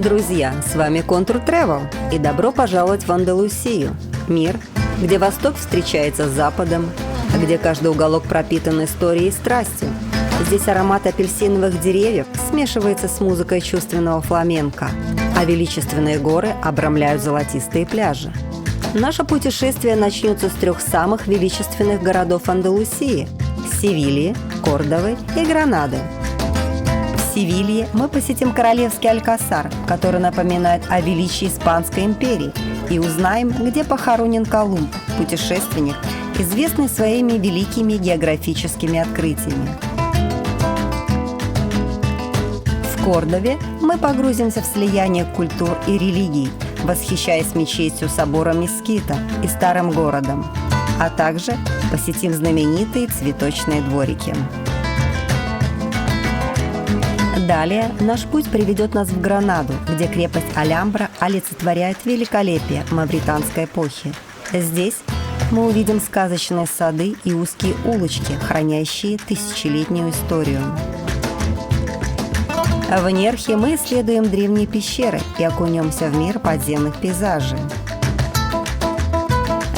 Друзья, с вами Контур Travel и добро пожаловать в Андалусию. Мир, где Восток встречается с Западом, где каждый уголок пропитан историей и страстью. Здесь аромат апельсиновых деревьев смешивается с музыкой чувственного фламенко, а величественные горы обрамляют золотистые пляжи. Наше путешествие начнется с 3 самых величественных городов Андалусии – Севильи, Кордовы и Гранады. В Севилье мы посетим королевский Алькасар, который напоминает о величии Испанской империи, и узнаем, где похоронен Колумб, путешественник, известный своими великими географическими открытиями. В Кордове мы погрузимся в слияние культур и религий, восхищаясь мечетью собора Мескита и старым городом, а также посетим знаменитые цветочные дворики. Далее наш путь приведет нас в Гранаду, где крепость Альямбра олицетворяет великолепие мавританской эпохи. Здесь мы увидим сказочные сады и узкие улочки, хранящие тысячелетнюю историю. В Нерхе мы исследуем древние пещеры и окунемся в мир подземных пейзажей.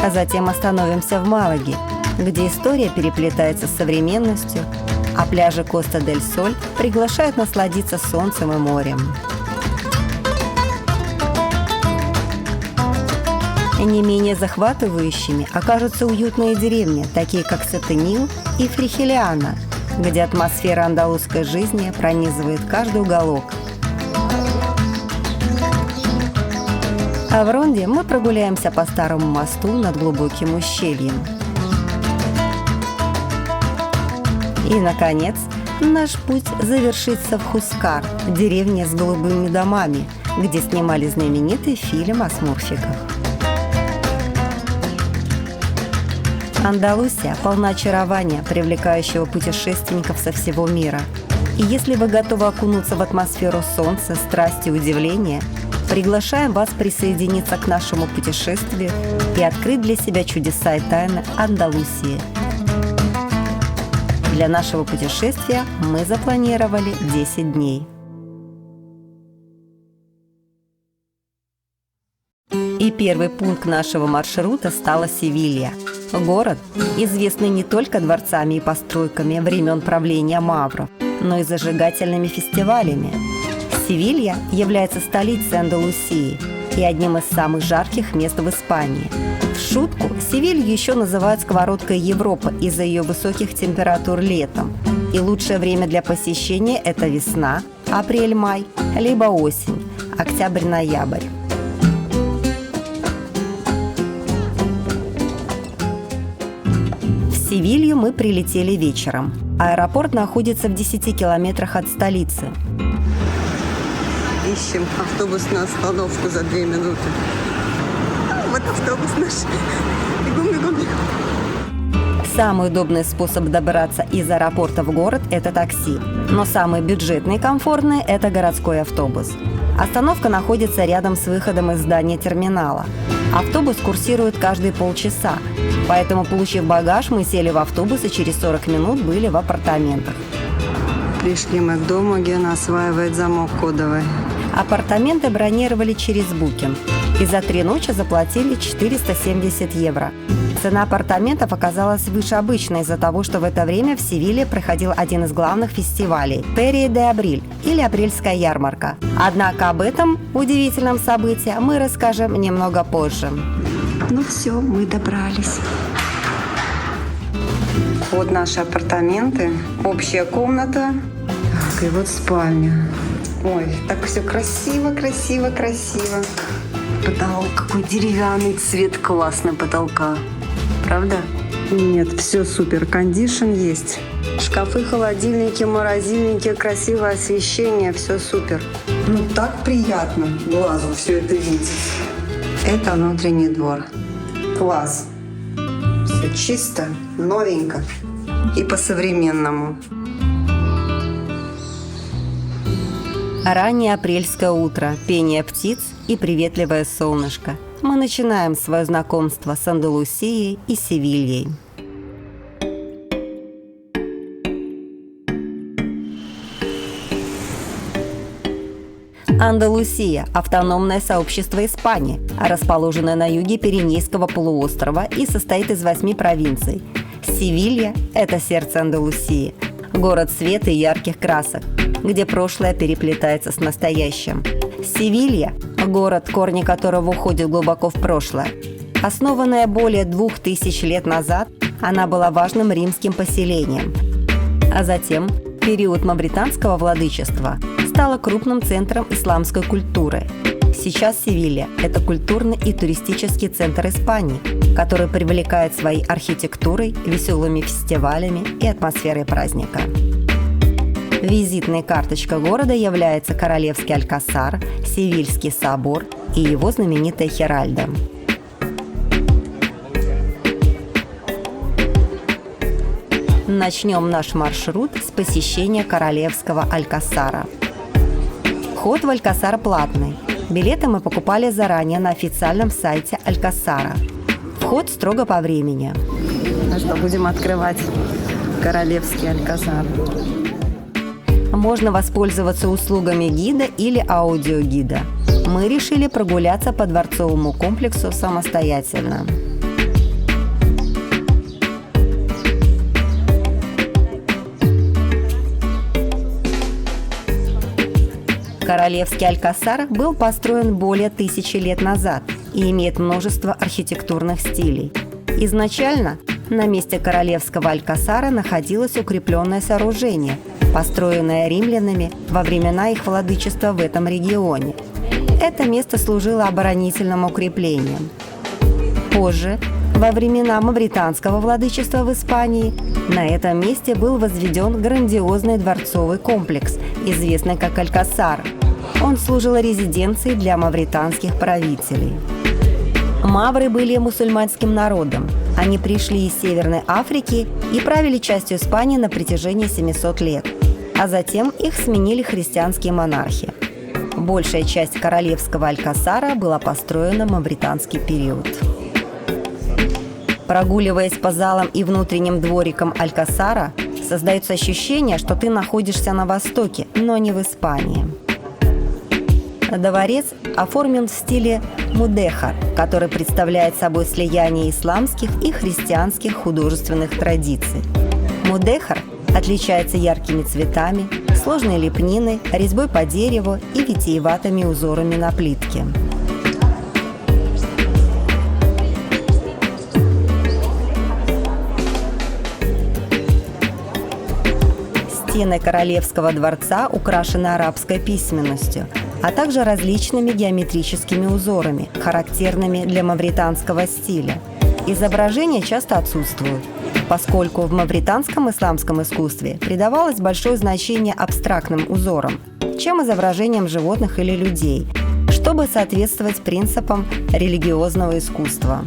А затем остановимся в Малаге, где история переплетается с современностью, а пляжи Коста-дель-Соль приглашают насладиться солнцем и морем. Не менее захватывающими окажутся уютные деревни, такие как Сатенил и Фрихелиана, где атмосфера андалузской жизни пронизывает каждый уголок. А в Ронде мы прогуляемся по старому мосту над глубоким ущельем. И, наконец, наш путь завершится в Хускар, деревне с голубыми домами, где снимали знаменитый фильм о смурфиках. Андалусия полна очарования, привлекающего путешественников со всего мира. И если вы готовы окунуться в атмосферу солнца, страсти и удивления, приглашаем вас присоединиться к нашему путешествию и открыть для себя чудеса и тайны Андалусии. Для нашего путешествия мы запланировали 10 дней. И первый пункт нашего маршрута стала Севилья. Город, известный не только дворцами и постройками времен правления мавров, но и зажигательными фестивалями. Севилья является столицей Андалусии и одним из самых жарких мест в Испании. В шутку, Севилью еще называют сковородкой Европы из-за ее высоких температур летом. И лучшее время для посещения – это весна, апрель-май, либо осень, октябрь-ноябрь. В Севилью мы прилетели вечером. Аэропорт находится в 10 километрах от столицы. Ищем автобусную остановку за 2 минуты. Вот автобус наш. Бегом, бегом, бегом. Самый удобный способ добраться из аэропорта в город – это такси. Но самый бюджетный и комфортный – это городской автобус. Остановка находится рядом с выходом из здания терминала. Автобус курсирует каждые полчаса. Поэтому, получив багаж, мы сели в автобус и через 40 минут были в апартаментах. Пришли мы к дому, где нас осваивает замок кодовый. Апартаменты бронировали через Booking и за 3 ночи заплатили 470 евро. Цена апартаментов оказалась выше обычной из-за того, что в это время в Севилье проходил один из главных фестивалей – Ферия де Абриль или Апрельская ярмарка. Однако об этом удивительном событии мы расскажем немного позже. Ну все, мы добрались. Вот наши апартаменты, общая комната. Так, и вот спальня. Ой, так все красиво, красиво, красиво. Потолок какой деревянный, цвет классный потолка. Правда? Нет, все супер. Кондишн есть. Шкафы, холодильники, морозильники, красивое освещение, все супер. Ну так приятно глазу все это видеть. Это внутренний двор. Класс. Все чисто, новенько и по-современному. Раннее апрельское утро, пение птиц и приветливое солнышко. Мы начинаем свое знакомство с Андалусией и Севильей. Андалусия – автономное сообщество Испании, расположенное на юге Пиренейского полуострова и состоит из 8 провинций. Севилья – это сердце Андалусии, город света и ярких красок, где прошлое переплетается с настоящим. Севилья – город, корни которого уходят глубоко в прошлое. Основанная более 2000 лет назад, она была важным римским поселением. А затем, в период мавританского владычества, стала крупным центром исламской культуры. Сейчас Севилья – это культурный и туристический центр Испании, который привлекает своей архитектурой, веселыми фестивалями и атмосферой праздника. Визитной карточкой города является Королевский Алькасар, Севильский собор и его знаменитая Хиральда. Начнем наш маршрут с посещения Королевского Алькасара. Вход в Алькасар платный. Билеты мы покупали заранее на официальном сайте Алькасара. Вход строго по времени. Ну что, будем открывать Королевский Алькасар. Можно воспользоваться услугами гида или аудиогида. Мы решили прогуляться по дворцовому комплексу самостоятельно. Королевский Алькасар был построен более 1000 лет назад и имеет множество архитектурных стилей. Изначально на месте Королевского Алькасара находилось укрепленное сооружение, построенное римлянами во времена их владычества в этом регионе. Это место служило оборонительным укреплением. Позже, во времена мавританского владычества в Испании, на этом месте был возведен грандиозный дворцовый комплекс, известный как Алькасар. Он служил резиденцией для мавританских правителей. Мавры были мусульманским народом. Они пришли из Северной Африки и правили частью Испании на протяжении 700 лет, а затем их сменили христианские монархи. Большая часть Королевского Алькасара была построена в мавританский период. Прогуливаясь по залам и внутренним дворикам Алькасара, создается ощущение, что ты находишься на Востоке, но не в Испании. Дворец оформлен в стиле мудехар, который представляет собой слияние исламских и христианских художественных традиций. Мудехар отличается яркими цветами, сложной лепниной, резьбой по дереву и витиеватыми узорами на плитке. Стены Королевского дворца украшены арабской письменностью, а также различными геометрическими узорами, характерными для мавританского стиля. Изображения часто отсутствуют, поскольку в мавританском исламском искусстве придавалось большое значение абстрактным узорам, чем изображениям животных или людей, чтобы соответствовать принципам религиозного искусства.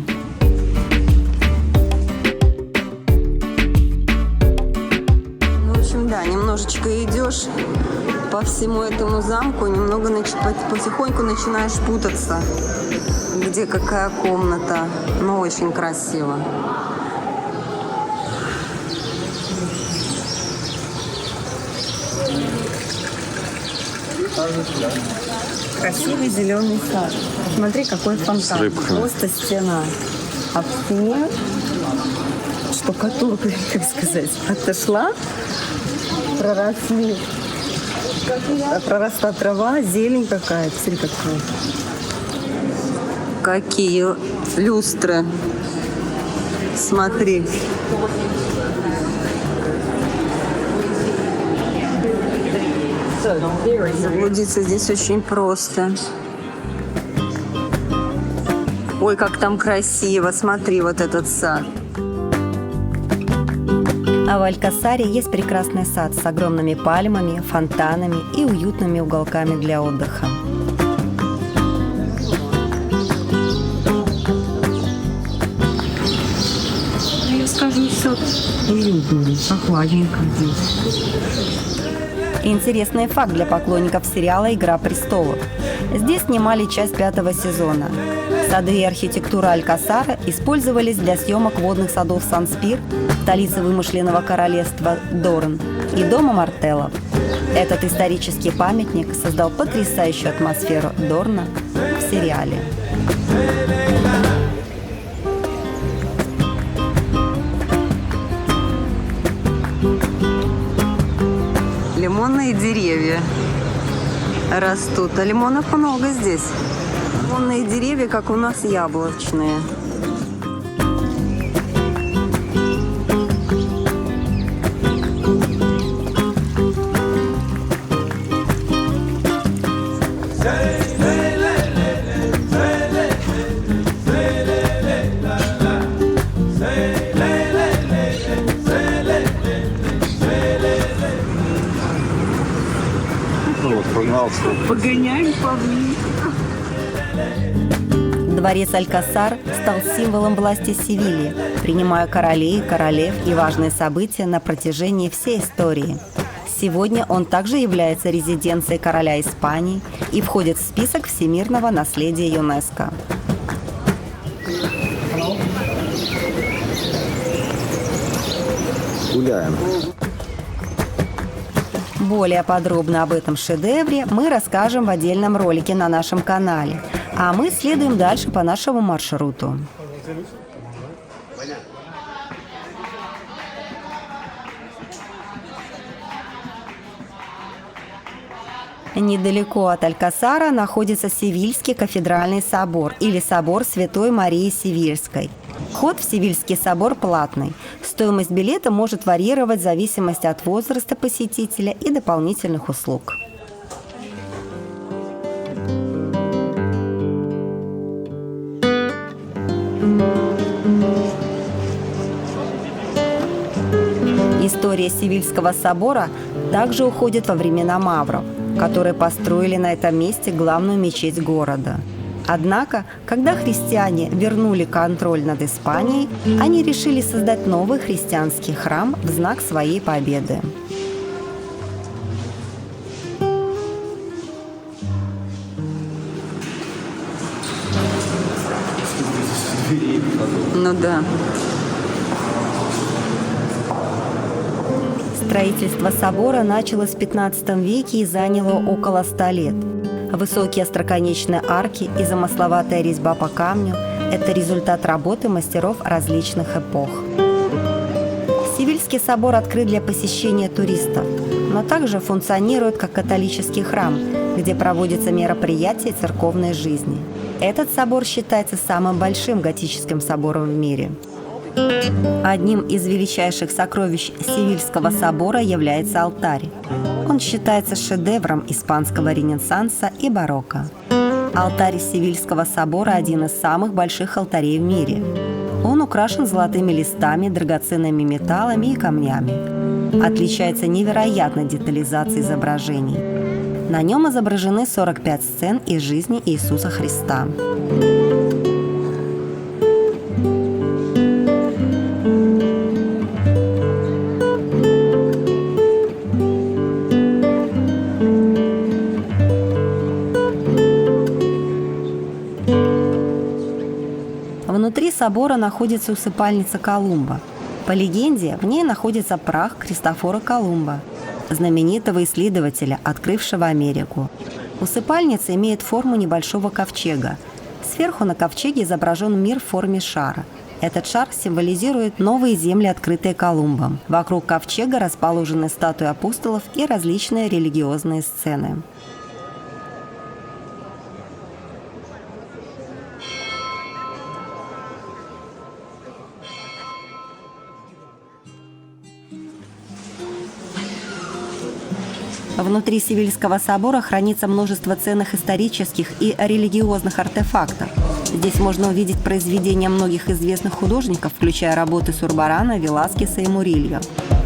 Да, немножечко идешь по всему этому замку, немного потихоньку начинаешь путаться, где какая комната, но очень красиво. Красивый зеленый сад. Смотри, какой фонтан. Просто стена. А в стене штукатурка, как сказать, отошла. Проросла трава, зелень какая-то. Смотри, какие люстры. Смотри. Заблудиться здесь очень просто. Ой, как там красиво. Смотри, вот этот сад. А в Алькасаре есть прекрасный сад с огромными пальмами, фонтанами и уютными уголками для отдыха. Я скажу, все уютно, прохладненько здесь. Интересный факт для поклонников сериала «Игра престолов». Здесь снимали часть 5-го сезона. Сады и архитектура Алькасара использовались для съемок водных садов Сан-Спир, столицы вымышленного королевства Дорн, и дома Мартеллов. Этот исторический памятник создал потрясающую атмосферу Дорна в сериале. Лимонные деревья растут, а лимонов много здесь. Лимонные деревья, как у нас яблочные. Погоняем павлин. Дворец Алькасар стал символом власти Севильи, принимая королей, королев и важные события на протяжении всей истории. Сегодня он также является резиденцией короля Испании и входит в список всемирного наследия ЮНЕСКО. Гуляем. Более подробно об этом шедевре мы расскажем в отдельном ролике на нашем канале, а мы следуем дальше по нашему маршруту. Недалеко от Алькасара находится Севильский кафедральный собор или собор Святой Марии Севильской. Вход в Севильский собор платный. Стоимость билета может варьировать в зависимости от возраста посетителя и дополнительных услуг. История Севильского собора также уходит во времена мавров, которые построили на этом месте главную мечеть города. Однако, когда христиане вернули контроль над Испанией, они решили создать новый христианский храм в знак своей победы. Ну да. Строительство собора началось в 15 веке и заняло около 100 лет. Высокие остроконечные арки и замысловатая резьба по камню – это результат работы мастеров различных эпох. Севильский собор открыт для посещения туристов, но также функционирует как католический храм, где проводятся мероприятия церковной жизни. Этот собор считается самым большим готическим собором в мире. Одним из величайших сокровищ Севильского собора является алтарь. Он считается шедевром испанского ренессанса и барокко. Алтарь Севильского собора – один из самых больших алтарей в мире. Он украшен золотыми листами, драгоценными металлами и камнями. Отличается невероятной детализацией изображений. На нем изображены 45 сцен из жизни Иисуса Христа. Внутри собора находится усыпальница Колумба. По легенде, в ней находится прах Христофора Колумба, знаменитого исследователя, открывшего Америку. Усыпальница имеет форму небольшого ковчега. Сверху на ковчеге изображен мир в форме шара. Этот шар символизирует новые земли, открытые Колумбом. Вокруг ковчега расположены статуи апостолов и различные религиозные сцены. Внутри Севильского собора хранится множество ценных исторических и религиозных артефактов. Здесь можно увидеть произведения многих известных художников, включая работы Сурбарана, Веласкеса и Мурильо.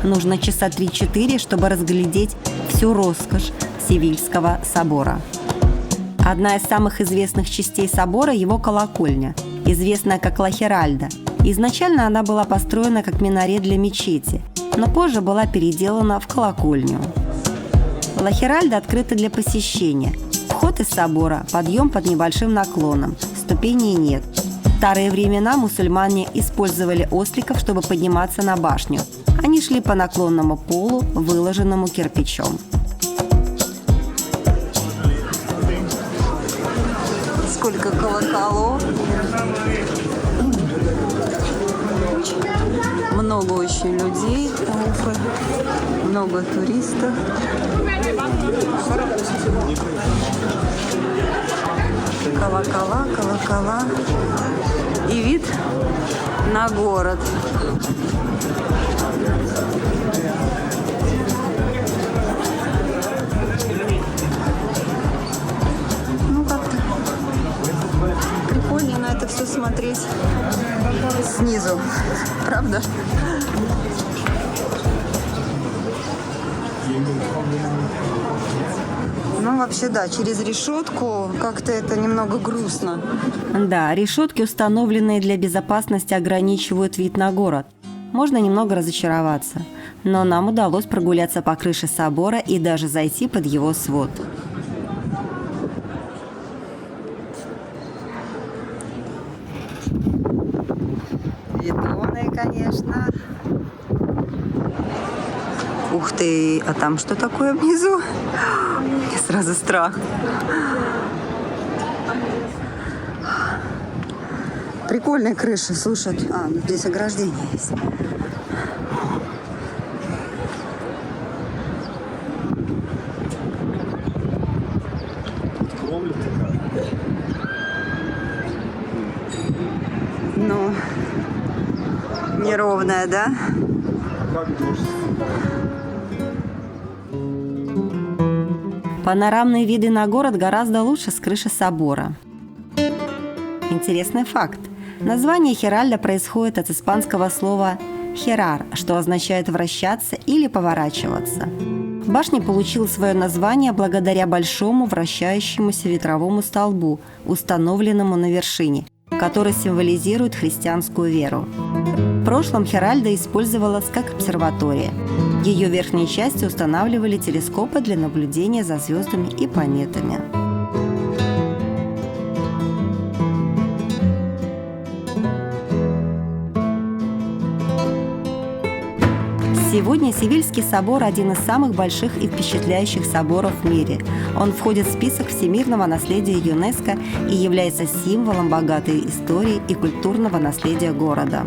Нужно часа 3-4, чтобы разглядеть всю роскошь Севильского собора. Одна из самых известных частей собора – его колокольня, известная как Ла Хиральда. Изначально она была построена как минарет для мечети, но позже была переделана в колокольню. Ла Хиральда открыта для посещения. Вход из собора – подъем под небольшим наклоном, ступеней нет. В старые времена мусульмане использовали осликов, чтобы подниматься на башню. Они шли по наклонному полу, выложенному кирпичом. сколько колоколов. Много очень людей, много туристов. Колокола, колокола. И вид на город. Ну как-то прикольно на это все смотреть снизу, правда? Ну, вообще, да, через решетку как-то это немного грустно. Да, решетки, установленные для безопасности, ограничивают вид на город. Можно немного разочароваться, но нам удалось прогуляться по крыше собора и даже зайти под его свод. Видоны, конечно. Ух ты, а там что такое внизу? Мне сразу страх. Прикольная крыша, слушай. А, ну здесь ограждение есть. Ну, неровная, да? Панорамные виды на город гораздо лучше с крыши собора. Интересный факт. Название Хиральда происходит от испанского слова «херар», что означает «вращаться» или «поворачиваться». Башня получила свое название благодаря большому вращающемуся ветровому столбу, установленному на вершине, который символизирует христианскую веру. В прошлом Хиральда использовалась как обсерватория. В ее верхней части устанавливали телескопы для наблюдения за звездами и планетами. Сегодня Севильский собор – один из самых больших и впечатляющих соборов в мире. Он входит в список всемирного наследия ЮНЕСКО и является символом богатой истории и культурного наследия города.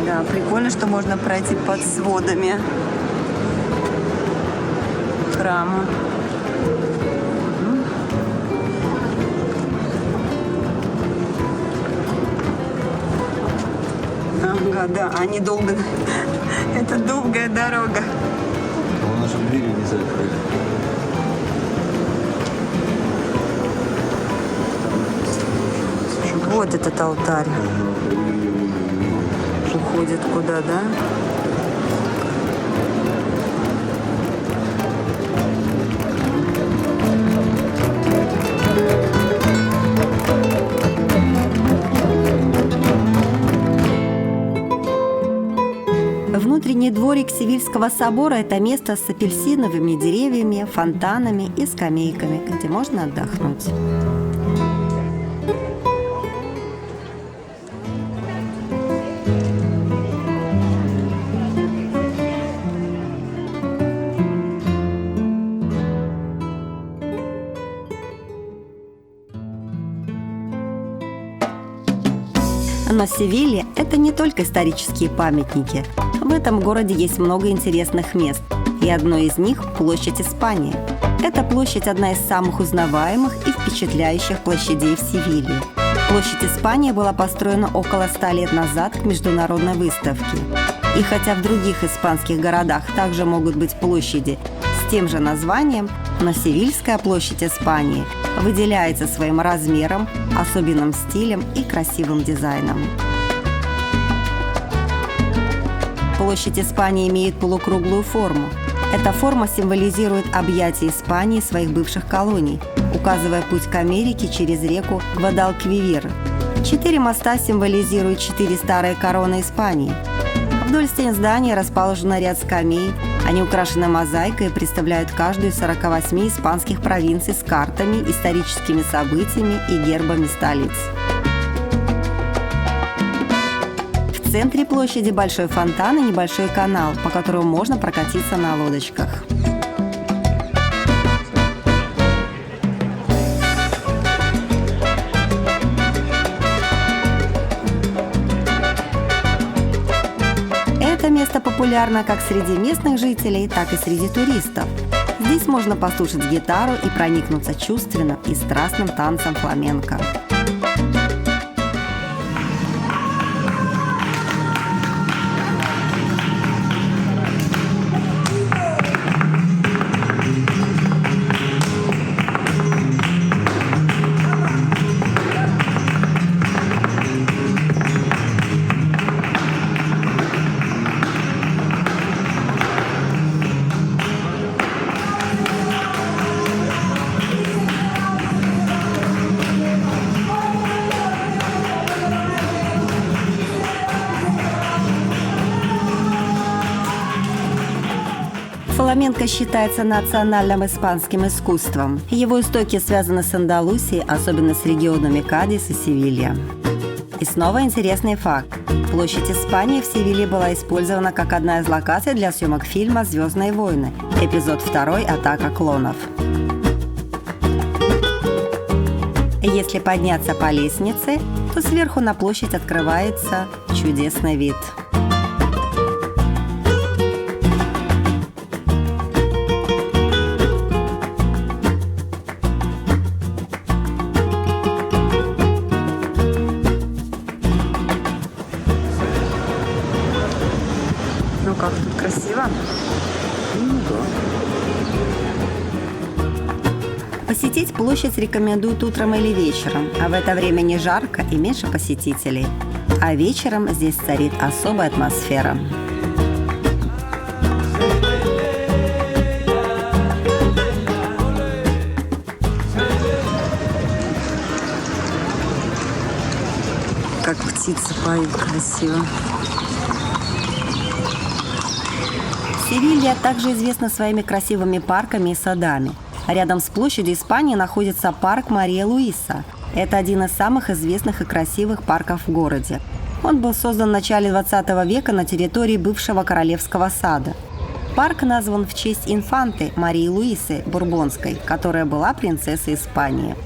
Да, прикольно, что можно пройти под сводами храма. Ага, да, они долго... Это долгая дорога. А наши двери не закрыли. Вот этот алтарь. Уходит куда, да? Внутренний дворик Севильского собора – это место с апельсиновыми деревьями, фонтанами и скамейками, где можно отдохнуть. Но Севилья – это не только исторические памятники. В этом городе есть много интересных мест, и одно из них – площадь Испании. Эта площадь – одна из самых узнаваемых и впечатляющих площадей в Севилье. Площадь Испании была построена около 100 лет назад к международной выставке. И хотя в других испанских городах также могут быть площади с тем же названием, но Севильская площадь Испании выделяется своим размером, особенным стилем и красивым дизайном. Площадь Испании имеет полукруглую форму. Эта форма символизирует объятие Испании своих бывших колоний, указывая путь к Америке через реку Гвадалквивир. 4 моста символизируют 4 старые короны Испании. Вдоль стен здания расположен ряд скамей. Они украшены мозаикой и представляют каждую из 48 испанских провинций с картами, историческими событиями и гербами столиц. В центре площади большой фонтан и небольшой канал, по которому можно прокатиться на лодочках. Это место популярно как среди местных жителей, так и среди туристов. Здесь можно послушать гитару и проникнуться чувственным и страстным танцем фламенко. Фламенко считается национальным испанским искусством. Его истоки связаны с Андалусией, особенно с регионами Кадис и Севилья. И снова интересный факт. Площадь Испании в Севилье была использована как одна из локаций для съемок фильма «Звездные войны», эпизод 2 «Атака клонов». Если подняться по лестнице, то сверху на площадь открывается чудесный вид. Ну как, тут красиво? Посетить площадь рекомендуют утром или вечером, а в это время не жарко и меньше посетителей. А вечером здесь царит особая атмосфера. Как птицы поют красиво. Севилья также известна своими красивыми парками и садами. Рядом с площадью Испании находится парк Мария Луиса. Это один из самых известных и красивых парков в городе. Он был создан в начале 20 века на территории бывшего Королевского сада. Парк назван в честь инфанты Марии Луисы Бурбонской, которая была принцессой Испании.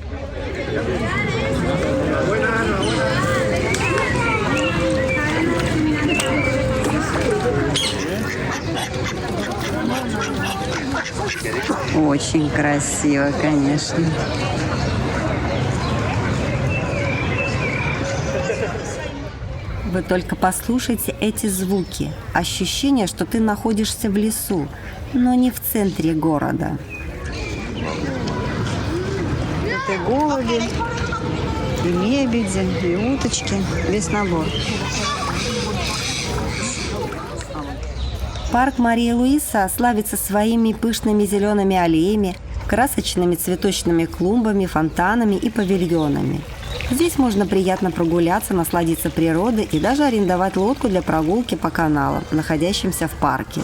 Очень красиво, конечно. Вы только послушайте эти звуки. Ощущение, что ты находишься в лесу, но не в центре города. Это и голуби, и лебеди, и уточки. Весь набор. Парк Мария Луиса славится своими пышными зелеными аллеями, красочными цветочными клумбами, фонтанами и павильонами. Здесь можно приятно прогуляться, насладиться природой и даже арендовать лодку для прогулки по каналам, находящимся в парке.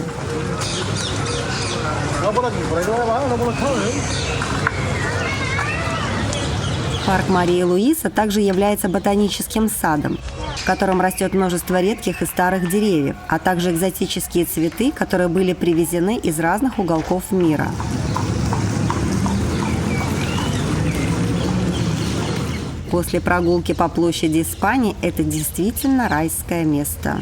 Парк Мария Луиса также является ботаническим садом, в котором растет множество редких и старых деревьев, а также экзотические цветы, которые были привезены из разных уголков мира. После прогулки по площади Испании это действительно райское место.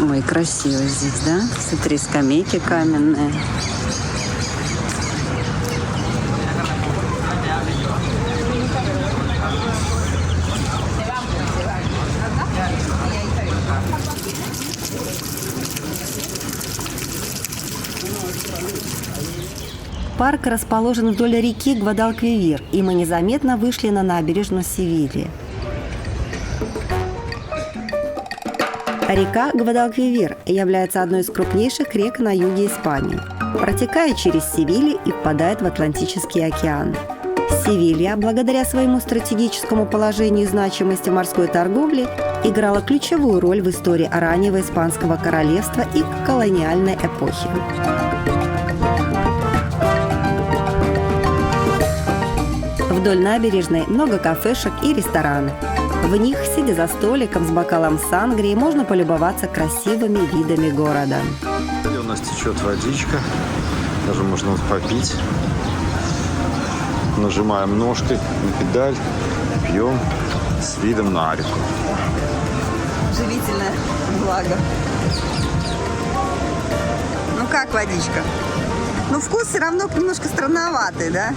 Ой, красиво здесь, да? Смотри, скамейки каменные. Парк расположен вдоль реки Гвадалквивир, и мы незаметно вышли на набережную Севильи. Река Гвадалквивир является одной из крупнейших рек на юге Испании. Протекает через Севилью и впадает в Атлантический океан. Севилья, благодаря своему стратегическому положению и значимости морской торговли, играла ключевую роль в истории раннего Испанского королевства и колониальной эпохи. В Вдоль набережной много кафешек и ресторанов. В них, сидя за столиком с бокалом сангрии, можно полюбоваться красивыми видами города. И у нас течет водичка, даже можно вот попить. Нажимаем ножкой на педаль, пьем с видом на реку. Живительное благо. Ну как водичка? Ну вкус все равно немножко странноватый, да?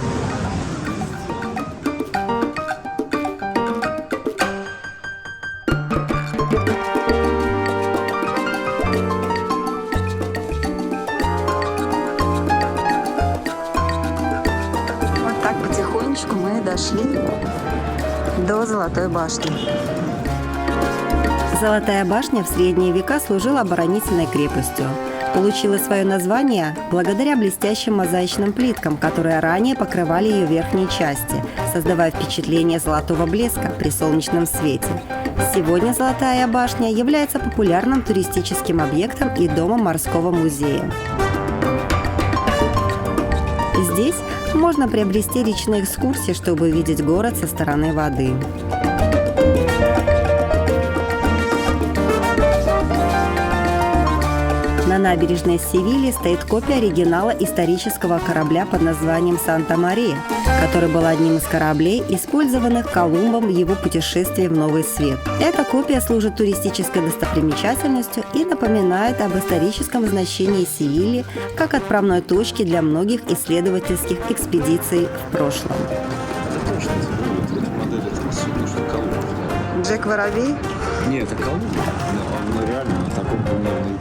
Вот так потихонечку мы дошли до Золотой башни. Золотая башня в средние века служила оборонительной крепостью. Получила свое название благодаря блестящим мозаичным плиткам, которые ранее покрывали ее верхние части, создавая впечатление золотого блеска при солнечном свете. Сегодня Золотая башня является популярным туристическим объектом и домом морского музея. Здесь можно приобрести речные экскурсии, чтобы увидеть город со стороны воды. На набережной Севильи стоит копия оригинала исторического корабля под названием «Санта-Мария», который был одним из кораблей, использованных Колумбом в его путешествии в Новый Свет. Эта копия служит туристической достопримечательностью и напоминает об историческом значении Севильи как отправной точки для многих исследовательских экспедиций в прошлом. Это точно, это модель отраслы, что Колумб. Джек Воробей? Нет, это Колумб, но реально на таком примерно и было.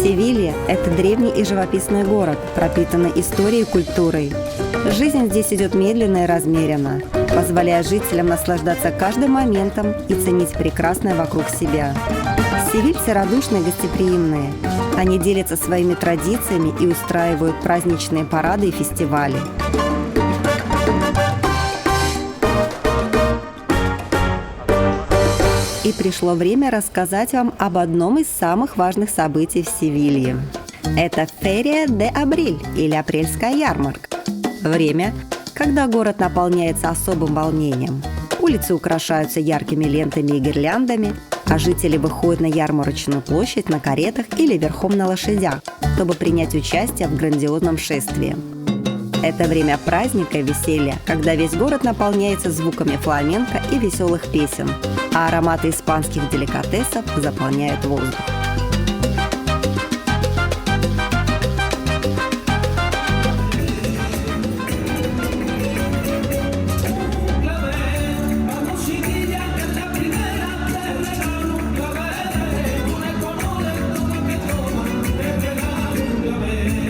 Севилья – это древний и живописный город, пропитанный историей и культурой. Жизнь здесь идет медленно и размеренно, позволяя жителям наслаждаться каждым моментом и ценить прекрасное вокруг себя. Севильцы радушные и гостеприимные. Они делятся своими традициями и устраивают праздничные парады и фестивали. И пришло время рассказать вам об одном из самых важных событий в Севилье. Это Ферия де Абриль, или апрельская ярмарка. Время, когда город наполняется особым волнением. Улицы украшаются яркими лентами и гирляндами, а жители выходят на ярмарочную площадь на каретах или верхом на лошадях, чтобы принять участие в грандиозном шествии. Это время праздника и веселья, когда весь город наполняется звуками фламенко и веселых песен, а ароматы испанских деликатесов заполняют воздух.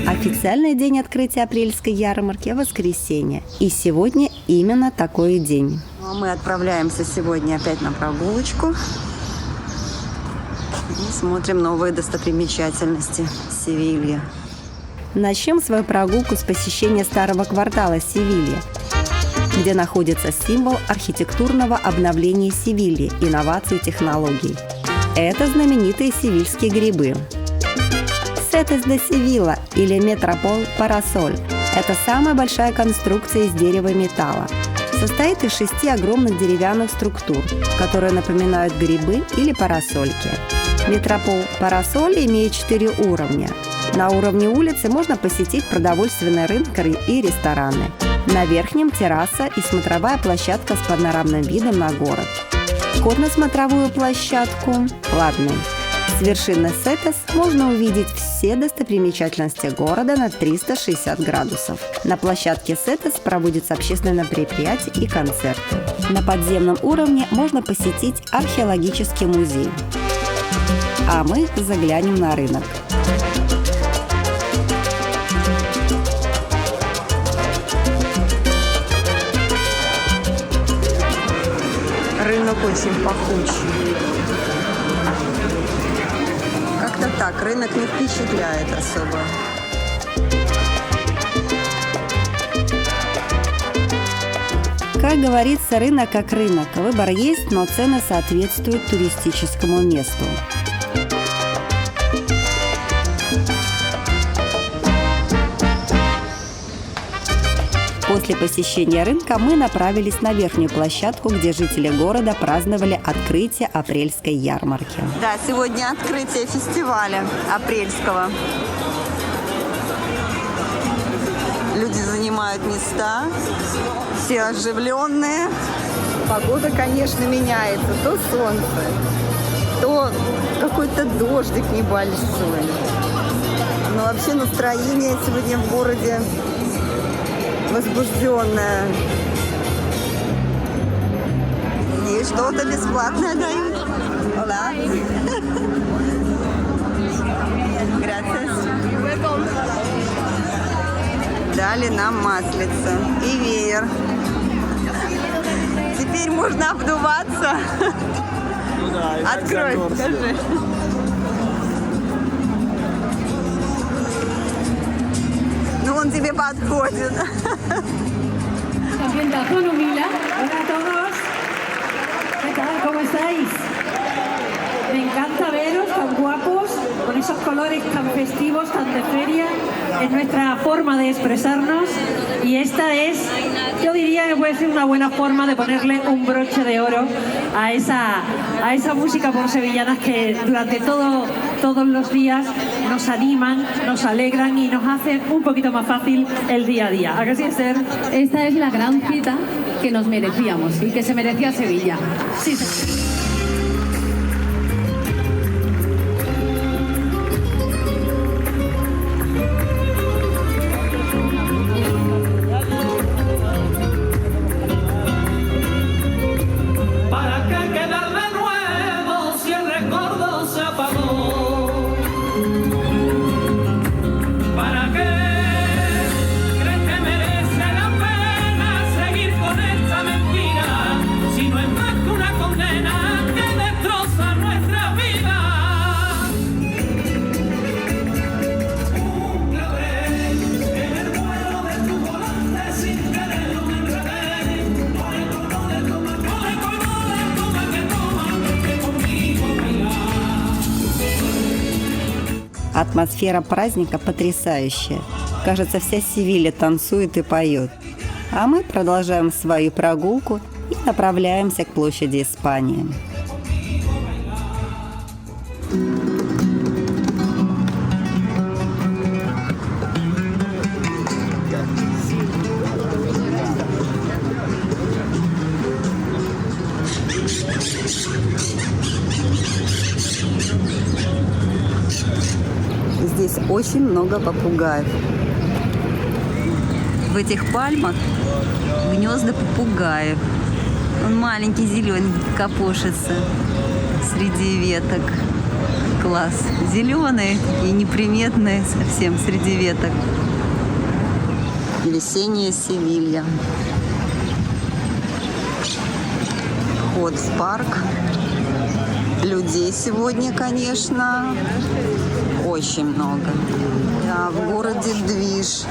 Официальный день открытия апрельской ярмарки – воскресенье. И сегодня именно такой день. А мы отправляемся сегодня опять на прогулочку. И смотрим новые достопримечательности Севильи. Начнем свою прогулку с посещения старого квартала Севилья, где находится символ архитектурного обновления Севильи, инноваций и технологий. Это знаменитые севильские грибы. Сетес де Севилла или Метропол Парасоль – это самая большая конструкция из дерева и металла. Состоит из 6 огромных деревянных структур, которые напоминают грибы или парасольки. Метропол Парасоль имеет 4 уровня. На уровне улицы можно посетить продовольственный рынок и рестораны. На верхнем – терраса и смотровая площадка с панорамным видом на город. Вход на смотровую площадку платный. С вершины Сетес можно увидеть все достопримечательности города на 360 градусов. На площадке Сетес проводятся общественные мероприятия и концерты. На подземном уровне можно посетить археологический музей. А мы заглянем на рынок. Рынок очень пахучий. Как-то так, рынок не впечатляет особо. Как говорится, рынок как рынок. Выбор есть, но цены соответствуют туристическому месту. После посещения рынка мы направились на верхнюю площадку, где жители города праздновали открытие апрельской ярмарки. Да, сегодня открытие фестиваля апрельского. Люди занимают места, все оживленные. Погода, конечно, меняется. То солнце, то какой-то дождик небольшой. Но вообще настроение сегодня в городе возбужденное. И что-то бесплатное дают. Hola. Gracias. Дали нам маслица и веер. Теперь можно обдуваться. Открой, скажи. Ну, он тебе подходит. Ambientación Humila. Hola a todos. ¿Qué tal? ¿Cómo estáis? Me encanta veros tan guapos, con esos colores tan festivos, tan de feria. Es nuestra forma de expresarnos y esta es, yo diría que puede ser una buena forma de ponerle un broche de oro a esa música por sevillanas que durante todos los días nos animan, nos alegran y nos hacen un poquito más fácil el día a día. ¿A qué sí, Esther? Esta es la gran cita que nos merecíamos y que se merecía Sevilla. Sí, sí. Атмосфера праздника потрясающая. Кажется, вся Севилья танцует и поет. А мы продолжаем свою прогулку и направляемся к площади Испании. Здесь очень много попугаев. В этих пальмах гнезда попугаев. Он маленький, зеленый, копошится среди веток. Класс. Зеленые и неприметные совсем среди веток. Весенняя Севилья. Вход в парк. Людей сегодня, конечно, очень много. Да, в городе движ.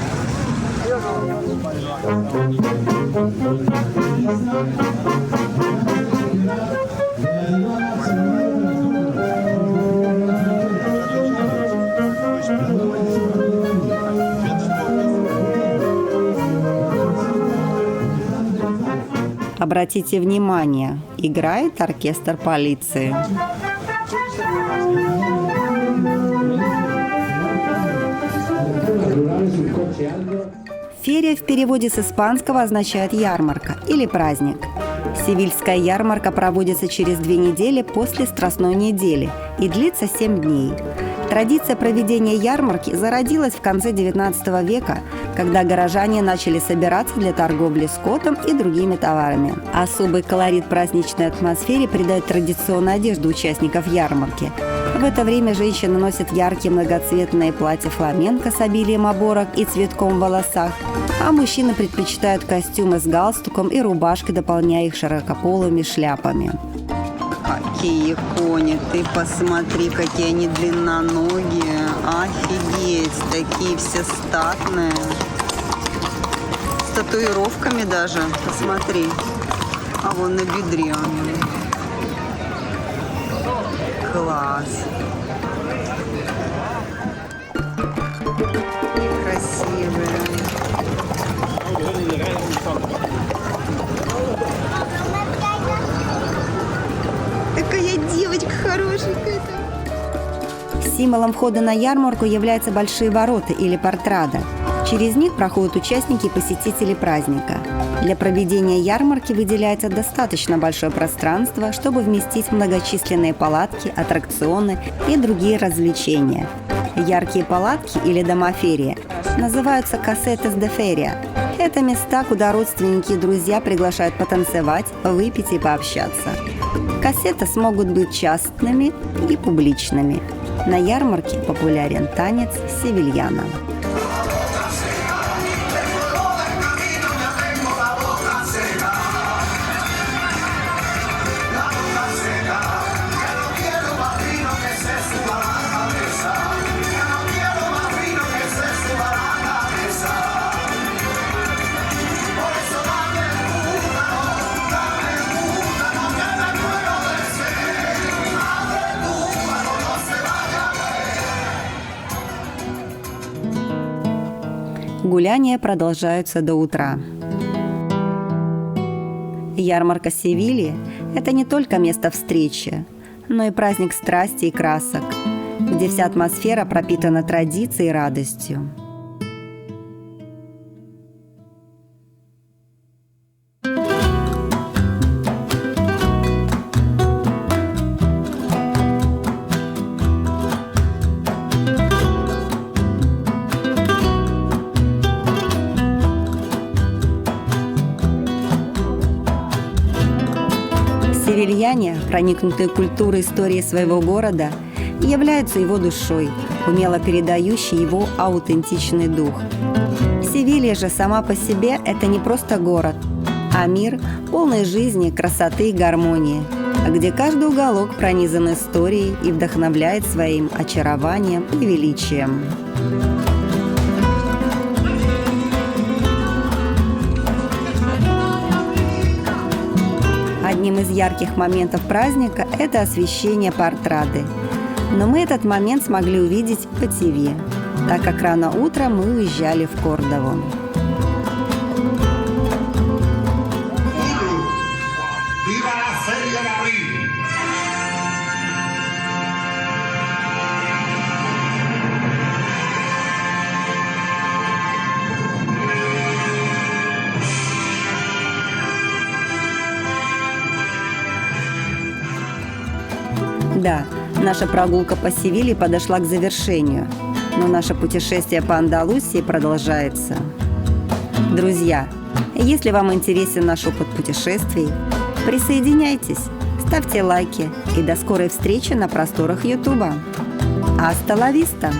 Обратите внимание, играет оркестр полиции. Ферия в переводе с испанского означает ярмарка или праздник. Севильская ярмарка проводится через 2 недели после Страстной недели и длится 7 дней. Традиция проведения ярмарки зародилась в конце XIX века, когда горожане начали собираться для торговли скотом и другими товарами. Особый колорит праздничной атмосфере придает традиционная одежда участников ярмарки. В это время женщины носят яркие многоцветные платья фламенко с обилием оборок и цветком в волосах, а мужчины предпочитают костюмы с галстуком и рубашкой, дополняя их широкополыми шляпами. Какие кони, ты посмотри, какие они длинноногие. Офигеть, такие все статные. татуировками даже. Посмотри. А вон на бедре у него. Класс. Красивые. Такая девочка хорошенькая-то. Символом входа на ярмарку являются большие ворота или портрада. Через них проходят участники и посетители праздника. Для проведения ярмарки выделяется достаточно большое пространство, чтобы вместить многочисленные палатки, аттракционы и другие развлечения. Яркие палатки или дома-ферия называются «касетес де ферия». Это места, куда родственники и друзья приглашают потанцевать, выпить и пообщаться. Касетес могут быть частными и публичными. На ярмарке популярен танец севильяна. Гуляния продолжаются до утра. Ярмарка Севильи – это не только место встречи, но и праздник страсти и красок, где вся атмосфера пропитана традицией и радостью. Севильяне, проникнутые культурой и историей своего города, являются его душой, умело передающей его аутентичный дух. Севилья же сама по себе – это не просто город, а мир, полный жизни, красоты и гармонии, где каждый уголок пронизан историей и вдохновляет своим очарованием и величием. Одним из ярких моментов праздника – это освещение портрады. Но мы этот момент смогли увидеть по ТВ, так как рано утром мы уезжали в Кордову. Да, наша прогулка по Севилье подошла к завершению, но наше путешествие по Андалусии продолжается. Друзья, если вам интересен наш опыт путешествий, присоединяйтесь, ставьте лайки и до скорой встречи на просторах Ютуба. Аста ла виста!